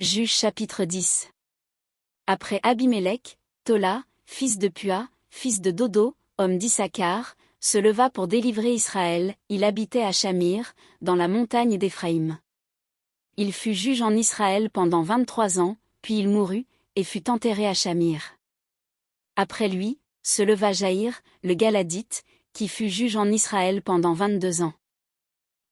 Juges chapitre 10. Après Abimélec, Tola, fils de Pua, fils de Dodo, homme d'Issachar, se leva pour délivrer Israël. Il habitait à Shamir, dans la montagne d'Éphraïm. Il fut juge en Israël pendant 23 ans, puis il mourut, et fut enterré à Shamir. Après lui, se leva Jaïr, le Galadite, qui fut juge en Israël pendant 22 ans.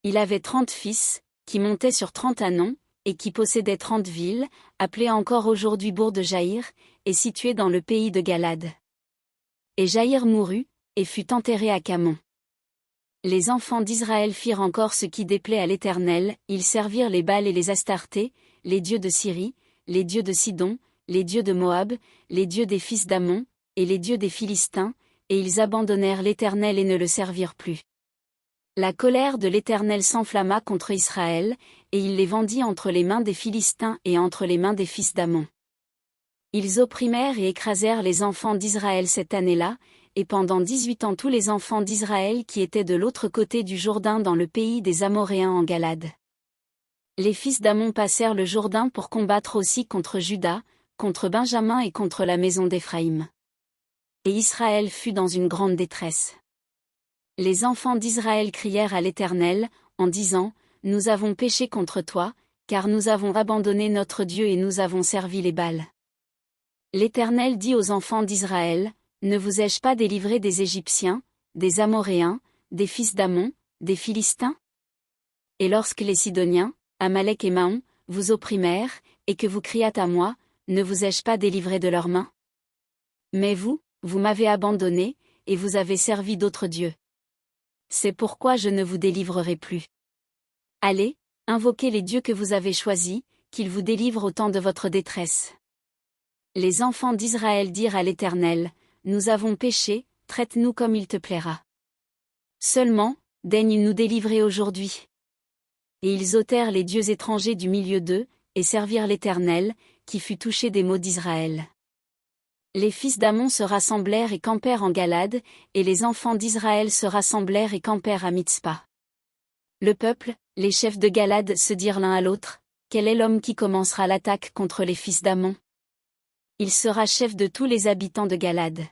Il avait 30 fils, qui montaient sur 30 ânons, et qui possédaient 30 villes, appelées encore aujourd'hui bourg de Jaïr, et situées dans le pays de Galad. Et Jaïr mourut, et fut enterré à Camon. Les enfants d'Israël firent encore ce qui déplaît à l'Éternel, ils servirent les Baals et les Astartés, les dieux de Syrie, les dieux de Sidon, les dieux de Moab, les dieux des fils d'Ammon, et les dieux des Philistins, et ils abandonnèrent l'Éternel et ne le servirent plus. La colère de l'Éternel s'enflamma contre Israël, et il les vendit entre les mains des Philistins et entre les mains des fils d'Ammon. Ils opprimèrent et écrasèrent les enfants d'Israël cette année-là, et pendant 18 ans tous les enfants d'Israël qui étaient de l'autre côté du Jourdain dans le pays des Amoréens en Galade. Les fils d'Ammon passèrent le Jourdain pour combattre aussi contre Juda, contre Benjamin et contre la maison d'Éphraïm. Et Israël fut dans une grande détresse. Les enfants d'Israël crièrent à l'Éternel, en disant, « Nous avons péché contre toi, car nous avons abandonné notre Dieu et nous avons servi les Baals. » L'Éternel dit aux enfants d'Israël, « Ne vous ai-je pas délivré des Égyptiens, des Amoréens, des fils d'Ammon, des Philistins? Et lorsque les Sidoniens, Amalek et Maon, vous opprimèrent, et que vous criâtes à moi, ne vous ai-je pas délivré de leurs mains? Mais vous, vous m'avez abandonné, et vous avez servi d'autres dieux. C'est pourquoi je ne vous délivrerai plus. Allez, invoquez les dieux que vous avez choisis, qu'ils vous délivrent au temps de votre détresse. » Les enfants d'Israël dirent à l'Éternel, « Nous avons péché, traite-nous comme il te plaira. Seulement, daigne nous délivrer aujourd'hui. » Et ils ôtèrent les dieux étrangers du milieu d'eux, et servirent l'Éternel, qui fut touché des maux d'Israël. Les fils d'Ammon se rassemblèrent et campèrent en Galade, et les enfants d'Israël se rassemblèrent et campèrent à Mitzpa. Le peuple, les chefs de Galade se dirent l'un à l'autre, « Quel est l'homme qui commencera l'attaque contre les fils d'Ammon? Il sera chef de tous les habitants de Galade. »